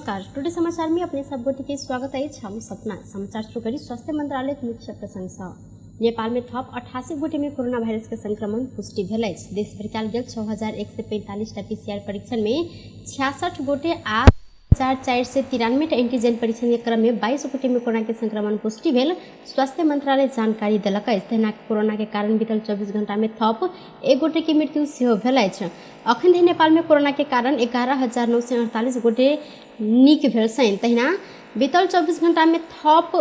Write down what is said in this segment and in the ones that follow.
नमस्कार, टुडे समाचार में अपने सब गोटे के स्वागत है। हम सपना समाचार शुरू करी। स्वास्थ्य मंत्रालय के मुख्य प्रशंसा नेपाल में थप 88 गोटे में कोरोना वायरस के संक्रमण पुष्टि भेल। देश भर कयल गेल 6145 पीसीआर परीक्षण में 66 गोटे आ 4493 एंटीजन परीक्षण के क्रम में 22 गोटे में कोरोना के संक्रमण पुष्टि भेल। स्वास्थ्य मंत्रालय जानकारी देलक। तहिना कोरोना के कारण बीतल 24 घंटा में थप 1 गोटे की मृत्यु सेहो भेल। अखन धरि नेपाल में कोरोना के कारण 11948 गोटे नीक भेल छनि। तहिना बीतल 24 घंटा में थप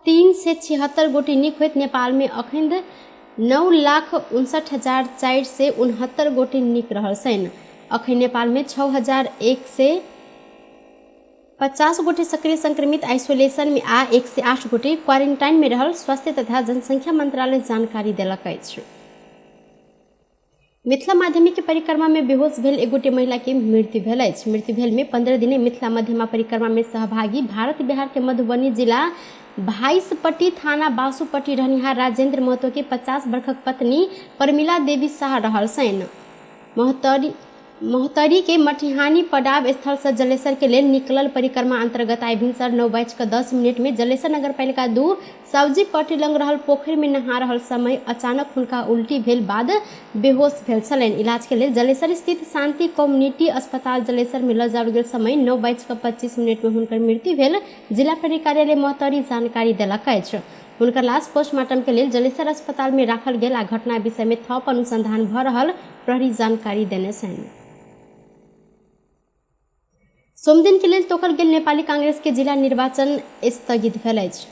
376 गोटे नीक होइत नेपाल में अखन 9,59,469 गोटे नीक रहल छनि। अखन नेपाल में 6,150 गोटे सक्रिय संक्रमित आइसोलेशन में आ 108 गोटे क्वारंटाइन में रहल। स्वास्थ्य तथा जनसंख्या मंत्रालय जानकारी देलक अछि। मिथिला माध्यमिक के परिक्रमा में बेहोश भेल 1 गोटे महिला के मृत्यु भेल अछि। मृत्यु भेल में 15 दिने मिथिला मध्यमा परिक्रमा में सहभागी भारत बिहार के मधुबनी जिला भाईसपट्टी थाना बासुपट्टी रहनिहार राजेंद्र महतो के 50 वर्षक पत्नी परमिला देवी शाह रहल छनि। मोहतरी के मटिहानी पडाव स्थल से जलेसर के लेल निकलल परिक्रमा अंतर्गत आई भिनसर 9:10 में जलेसर नगरपालिका 2 सब्जी पट्टी लंग रहल पोखरि में नहा रहल समय अचानक हुनका उल्टी भेल बाद बेहोश भेल छलनि। इलाज के लेल जलेसर स्थित शांति कम्युनिटी अस्पताल जलेसर में ल जाओल गेल समय 9:25 में हुनकर मृत्यु भेल। जिला प्रहरी कार्यालय मोहतरी जानकारी देलक अछि। हुनकर लाश पोस्टमार्टम के लेल जलेसर अस्पताल में राखल गेल आ घटना विषय में थप अनुसंधान भ रहल प्रहरी जानकारी देने छनि। सोमदिन के लेल तोकल गेल नेपाली कांग्रेस के जिला निर्वाचन स्थगित भेल अछि।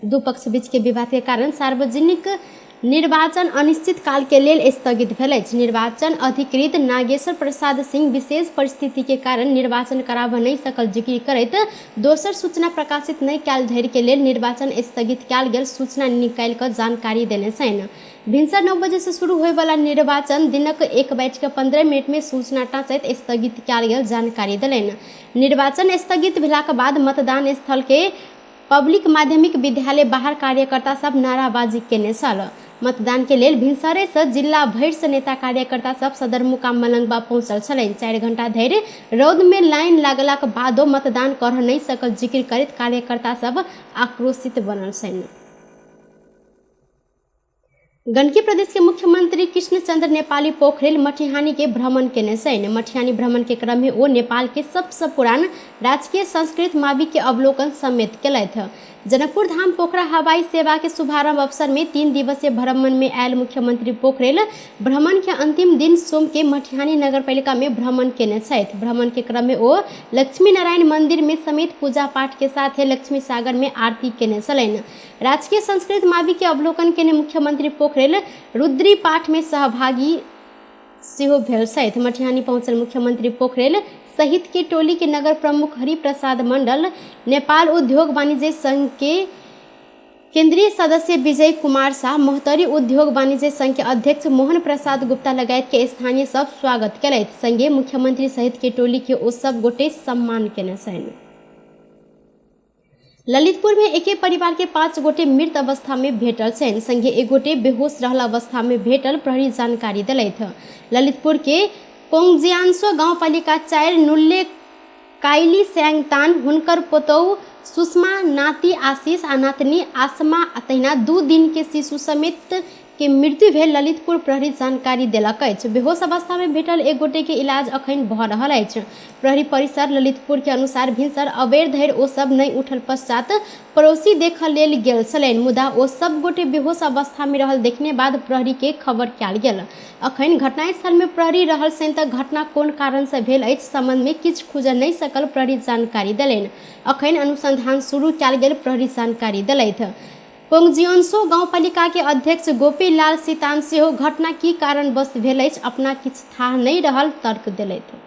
दू पक्ष बीच के विवाद के कारण सार्वजनिक निर्वाचन अनिश्चित काल के लेल स्थगित भेल अछि। निर्वाचन अधिकृत नागेश्वर प्रसाद सिंह विशेष परिस्थिति के कारण निर्वाचन कराबऽ नहीं सकल जिक्र करैत दोसर सूचना प्रकाशित नहीं कयल धरि के लेल निर्वाचन स्थगित कयल गेल सूचना निकालि कऽ जानकारी देने छनि। भिनसर 9 बजे से शुरू होय वाला निर्वाचन दिनक 1:15 में सूचना टाँचैत स्थगित कयल गेल जानकारी देलनि। निर्वाचन स्थगित भेलाक बाद मतदान स्थल के पब्लिक माध्यमिक विद्यालय बाहर कार्यकर्ता सब नाराबाजी केने छल। मतदान के लेल भिनसरे से जिला भरि से नेता कार्यकर्ता सब सदरमुकाम मलंगवा पहुंचल छलनि। 4 घंटा धरि रौद में लाइन लागलाक बादो मतदान करऽ नहीं सकल जिक्र करैत कार्यकर्ता सब आक्रोशित बनल छनि। गंडकी प्रदेश के मुख्यमंत्री कृष्णचंद्र नेपाली पोखरेल मटिहानी के भ्रमण केने छनि। मटिहानी भ्रमण के क्रम में ओ नेपाल के सबसे पुरान राजकीय संस्कृत माविक के अवलोकन समेत केलथि। जनकपुर धाम पोखरा हवाई सेवा के शुभारंभ अवसर में 3 दिवसीय भ्रमण में आयल मुख्यमंत्री पोखरेल भ्रमण के अंतिम दिन सोम के मटिहानी नगरपालिका में भ्रमण केने छथि। भ्रमण के क्रम में ओ लक्ष्मी नारायण मंदिर में समेत पूजा पाठ के साथ लक्ष्मी सागर में आरती केने छलनि। राजकीय संस्कृत माविक के अवलोकन केने मुख्यमंत्री पोखरेल रुद्री पाठ में सहभागी सेहो भेल छथि। मटिहानी पहुंचल मुख्यमंत्री पोखरेल सहित के टोली के नगर प्रमुख हरिप्रसाद मंडल, नेपाल उद्योग वाणिज्य संघ के केंद्रीय सदस्य विजय कुमार शाह, मोहतरी उद्योग वाणिज्य संघ के अध्यक्ष मोहन प्रसाद गुप्ता लगायत के स्थानीय सब स्वागत केलथि। संगे मुख्यमंत्री सहित के टोली के ओ सब गोटे सम्मान केने छनि। ललितपुर में एके परिवार के 5 गोटे मृत अवस्था में भेटल छनि। संगे 1 गोटे बेहोश रहल अवस्था में भेटल प्रहरी जानकारी देलथि। ललितपुर के पोंगजियांसो गांवपालिका 4 नुल्ले काइली स्यांगतान हुनकर पोतौ सुषमा, नाती आशीष आ नातनी आसमा तहिना 2 दिन के शिशु समेत के मृत्यु भेल ललितपुर प्रहरी जानकारी देलक अछि। बेहोश अवस्था में भेटल 1 गोटे के इलाज अखन भऽ रहल अछि। प्रहरी परिसर ललितपुर के अनुसार भिनसर अबेर धरि ओ सब नहीं उठल पश्चात पड़ोसी देखऽ लेल गेल छलनि, मुदा ओ सब गोटे बेहोश अवस्था में रहल देखने बाद प्रहरी के खबर कयल गेल। अखन घटनास्थल में प्रहरी रहल छनि तऽ घटना कोन कारण से भेल अछि संबंध में किछु खुजऽ नहीं सकल प्रहरी जानकारी देलनि। अखन अनुसंधान शुरू कयल गेल प्रहरी जानकारी देलथि। पोंगजियांसो गांवपालिका के अध्यक्ष गोपी लाल सीतान सेहो घटना की कारण बस भेल अछि अपना किछु था नहीं रहल तर्क देलथि।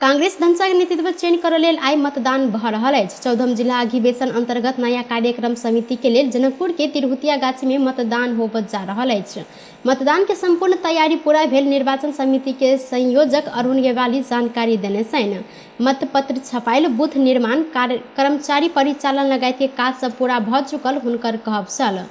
कांग्रेस ढांचा के नेतृत्व चयन करऽ लेल आई मतदान भऽ रहल अछि। 14म जिला अधिवेशन अंतर्गत नया कार्यक्रम समिति के लेल जनकपुर के तिरहुतिया गाछी में मतदान होबऽ जा रहल अछि। मतदान के संपूर्ण तैयारी पूरा भेल निर्वाचन समिति के संयोजक अरुण गेवाली जानकारी देने छनि। मतपत्र छपायल, बूथ निर्माण, कर्मचारी परिचालन लगायत के काज सब पूरा भ चुकल हुनकर कहब छल।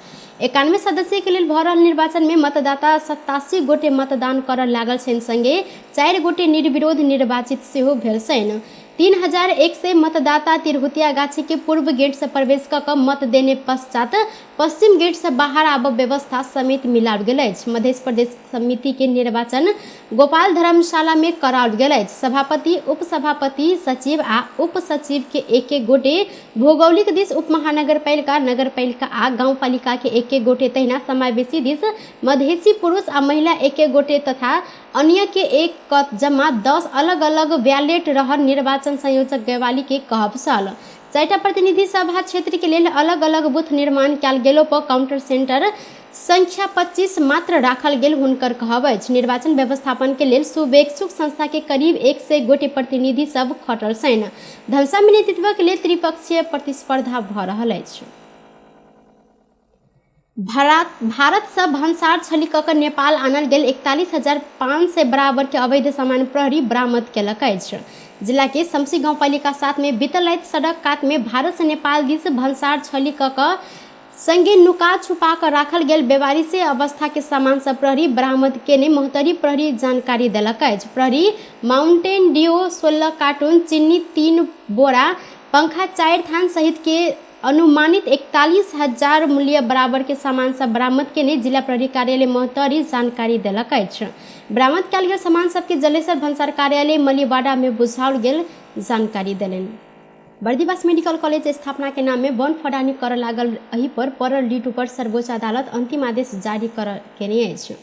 91 सदस्य के लेल भ रहल निर्वाचन में मतदाता 87 गोटे मतदान करऽ लागल छनि, संगे 4 गोटे निर्विरोध निर्वाचित सेहो भेल छनि। 3100 मतदाता तिरहुतिया गाछी के पूर्व गेट से प्रवेश कऽ मत देने पश्चात पश्चिम गेट से बाहर आबऽ व्यवस्था समेत मिलाओल गेल अछि। मध्य प्रदेश समिति के निर्वाचन गोपाल धर्मशाला में कराओल गेल अछि। सभापति, उपसभापति, सचिव आ उप सचिव के एक गोटे, भौगोलिक दिश उप महानगरपालिका, नगरपालिका आ गाउँपालिका के एक गोटे, तहिना समावेशी दिश मधेसी पुरुष आ महिला एक गोटे तथा अन्य के एक जमा 10 अलग अलग बैलेट रहल निर्वाचन संयोजक गैवाली के कहब छल। 4टा प्रतिनिधि सभा क्षेत्र के लेल अलग अलग बूथ निर्माण कयल गेलो पर काउंटर सेंटर संख्या 25 मात्र राखल गेल हुनकर कहब अछि। निर्वाचन व्यवस्थापन के लेल शुभेच्छुक संस्था के करीब 100 गोटे प्रतिनिधि सब खटल छनि। धनुषा में नेतृत्व के लेल त्रिपक्षीय प्रतिस्पर्धा भ रहल अछि। भारत से भंसार छली कऽ नेपाल आनल गेल 41,500 बराबर के अवैध सामान प्रहरी बरामद केलक अछि। जिला के शमसी गाउँपालिका 7 में बीतल राति सड़क कात में भारत से नेपाल दिस भंसार छली कऽ संगे नुका छुपा कर राखल गेल बेवारिश अवस्था के सामान सब प्रहरी बरामद केने मोहतरी प्रहरी जानकारी देलक अछि। प्रहरी माउंटेन ड्यू 16 कार्टून चीनी, 3 बोरा पंखा, 4 थान सहित के अनुमानित 41,000 मूल्य बराबर के सामान सब बरामद केने जिला प्रहरी कार्यालय मोहतरी जानकारी देलक अछि। बरामद कयल गेल सामान सबके जलेसर भंसार कार्यालय मलीवाड़ा में बुझाओल गेल जानकारी देलनि। बर्दीवास मेडिकल कॉलेज स्थापना के नाम में वन फडानी करऽ लागल, एहि पर पड़ल लीड पर सर्वोच्च अदालत अंतिम आदेश जारी केने अछि।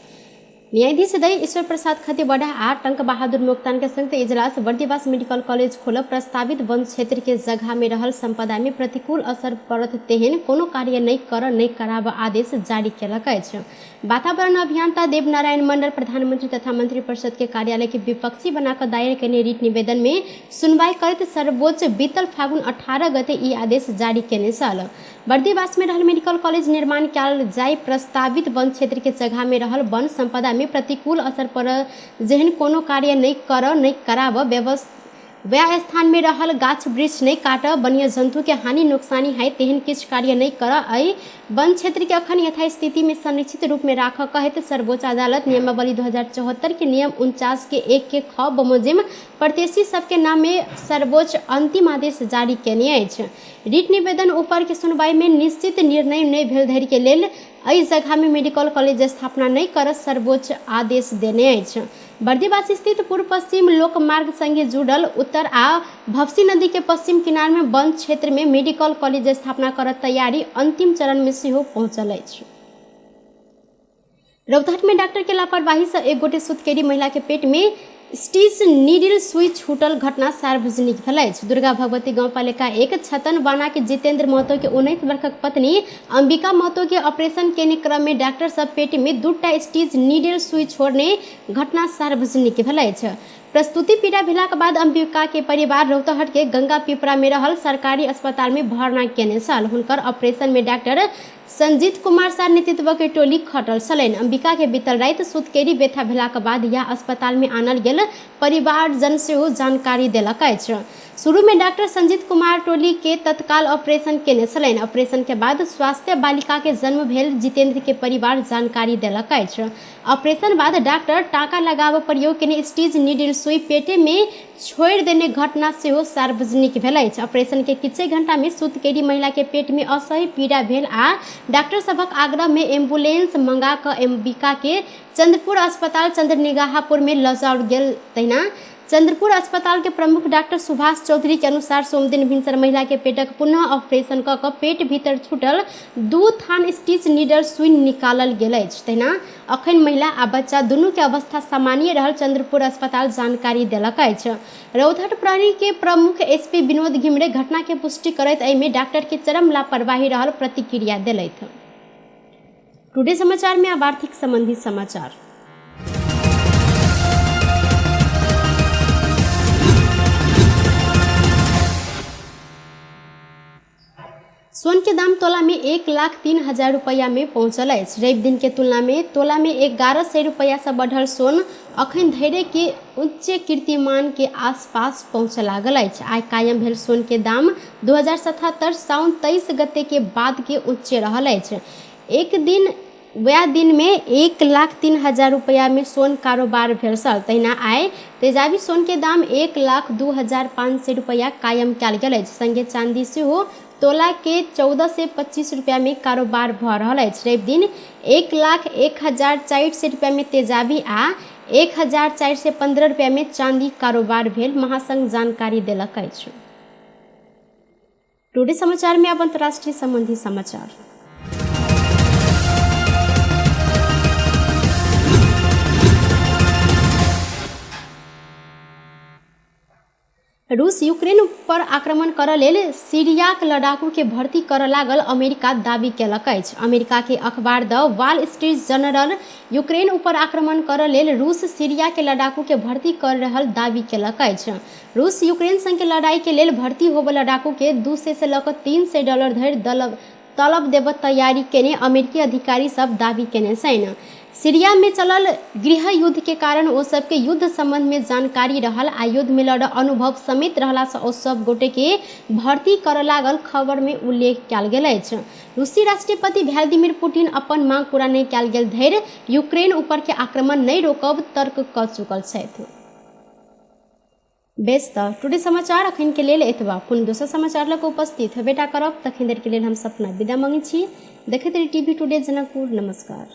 न्यायाधीश दई ईश्वर प्रसाद खतिवड़ा आ टंक बहादुर मोक्तान के संयुक्त इजलास बर्दीवास मेडिकल कॉलेज खोलब प्रस्तावित वन क्षेत्र के जगह में रहल संपदा में प्रतिकूल असर पड़त तेहन कोनो कार्य नहीं कराब आदेश जारी केलक अछि। वातावरण अभियंता देवनारायण मंडल प्रधानमंत्री तथा मंत्रिपरिषद के कार्यालय के विपक्षी बनाकर दायर केने रिट निवेदन में सुनवाई करत सर्वोच्च बीतल फागुन 18 गते ई आदेश जारी केने छल। बर्दीवास में रहल मेडिकल कॉलेज निर्माण कयल जाय प्रस्तावित वन क्षेत्र के जगह में रहल वन संपदा में प्रतिकूल असर पड़ जेहन कोनो कार्य नहीं कराब, वह स्थान में रहल गाछ वृक्ष नहीं काट, वन्य जंतु के हानि नुकसानी है तेहन किछ कार्य नहीं कर, वन क्षेत्र के अखन यथास्थिति में संरक्षित रूप में राख कहत सर्वोच्च अदालत नियमावली 2074 के नियम 49 के 1 के ख बमोजिम प्रत्याशी सबके नाम में सर्वोच्च अंतिम आदेश जारी केने अछि। रिट निवेदन ऊपर के सुनवाई में निश्चित निर्णय नहीं भेल धरि के लेल एहि जगह में मेडिकल कॉलेज स्थापना नहीं कर सर्वोच्च आदेश देने अछि। बर्दीवास स्थित पूर्व पश्चिम लोक मार्ग संगे जुड़ल उत्तर आ भवसी नदी के पश्चिम किनार में वन क्षेत्र में मेडिकल कॉलेज स्थापना कर तैयारी अंतिम चरण में सेहो पहुंचल अछि। रौतहट में डॉक्टर के लापरवाही से एक गोटे सुतकेरी महिला के पेट में स्टिच नीडिल सुई छूटल घटना सार्वजनिक भेल अछि। दुर्गा भगवती गाउँपालिका 1 छतनवाना के जितेंद्र महतो के 19 वर्षक पत्नी अंबिका महतो के ऑपरेशन केने क्रम में डॉक्टर सब पेट में 2टा स्टिच नीडिल सुई छोड़ने घटना सार्वजनिक भेल अछि। प्रस्तुति पीड़ा भेलाक बाद अंबिका के परिवार रौतहट के गंगा पिपरा में रहल सरकारी अस्पताल में भर्ना केने छल। हुनकर ऑपरेशन में डॉक्टर संजीत कुमार सार नेतृत्व के टोली खटल छलनि। अंबिका के बीतल राति सुतकेरी व्यथा भेलाक बाद यह अस्पताल में आनल गेल परिवारजन सेहो जानकारी देलक अछि। शुरू में डॉक्टर संजीत कुमार टोली के तत्काल ऑपरेशन केने छलनि। ऑपरेशन के बाद स्वास्थ्य बालिका के जन्म भेल जितेंद्र के परिवार जानकारी देलक अछि। ऑपरेशन बाद डॉक्टर टाका लगाब प्रयोग केने स्टिच नीडिल सुई पेटे में छोड़ि देने घटना सेहो सार्वजनिक भेल अछि। ऑपरेशन के किछे घंटा में सुतकेरी महिला के पेट में असह्य पीड़ा भेल आ डॉक्टर सबक आग्रह में एम्बुलेंस मंगा क अंबिका के चंद्रपुर अस्पताल चंद्रनिगाहपुर में ल जाओल गेल। तहिना चंद्रपुर अस्पताल के प्रमुख डॉक्टर सुभाष चौधरी के अनुसार सोमदिन भिनसर महिला के पेटक पुनः ऑपरेशन क पेट भीतर छूटल 2 थान स्टिच नीडल सुई निकालल गेल अछि। तहिना अखन महिला आ बच्चा दुनू के अवस्था सामान्य रहल चंद्रपुर अस्पताल जानकारी देलक अछि। रौतहट प्रहरी के प्रमुख एसपी विनोद घिमरे घटना के पुष्टि करैत एहि में डॉक्टर के चरम लापरवाही रहल प्रतिक्रिया देलथि। टुडे समाचार में अब आर्थिक संबंधी समाचार। सोन के दाम तोला में 1,03,000 रुपया में पहुँचल अछि। रवि दिन के तुलना में तोला में 1,100 रुपया से बढ़ल सोन अखन धरि के उच्च कीर्तिमान के आसपास पहुँच लागल अछि। आइ कायम भेल सोन के दाम 2077 साउन 23 गते के बाद के उच्च रहल अछि। एक दिन वह दिन में 1,03,000 रुपया में सोन कारोबार भेल छल। तहिना आइ तेजाबी सोन के दाम 1,02,500 रुपया कायम कयल गेल अछि। संगे चांदी सेहो तोला के 14 से 25 रुपया में कारोबार भ रहल अछि। रवि दिन 1,01,400 रुपया में तेजाबी आ 1,415 रुपया में चांदी कारोबार भेल महासंघ जानकारी देलक अछि। टुडे समाचार में अब अंतर्राष्ट्रीय संबंधी समाचार। रूस यूक्रेन पर आक्रमण करऽ लेल सीरियाक लड़ाकू के भर्ती करऽ लागल अमेरिका दावी केलक अछि। अमेरिका के अखबार the wall street journal Ukraine ऊपर आक्रमण करऽ लेल रूस सीरिया के लड़ाकू के भर्ती कर रहल दावी केलक अछि। रूस यूक्रेन संग के लड़ाई के लेल भर्ती होबऽ लड़ाकू के $200 से लऽ कऽ $300 धरि तलब देबऽ तैयारी केने अमेरिकी अधिकारी सब दावी केने छनि। सीरिया में चलल गृह युद्ध के कारण ओ सबके युद्ध संबंध में जानकारी रहल आ युद्ध में लड़ अनुभव समेत रहला से ओ सब गोटे के भर्ती करऽ लागल खबर में उल्लेख कयल गेल अछि। रूसी राष्ट्रपति व्लादिमीर पुतिन अपन मांग पूरा नहीं कयल गेल धरि यूक्रेन ऊपर के आक्रमण नहीं रोकब तर्क क चुकल छथि। बेस त टुडे समाचार अखन के लेल एतबा। पुनः दोसर समाचार लऽ कऽ उपस्थित हेबेटा करब। तखन देर के लेल हम सपना विदा मांगै छी। देखैत रही टीवी टुडे जनकपुर। नमस्कार।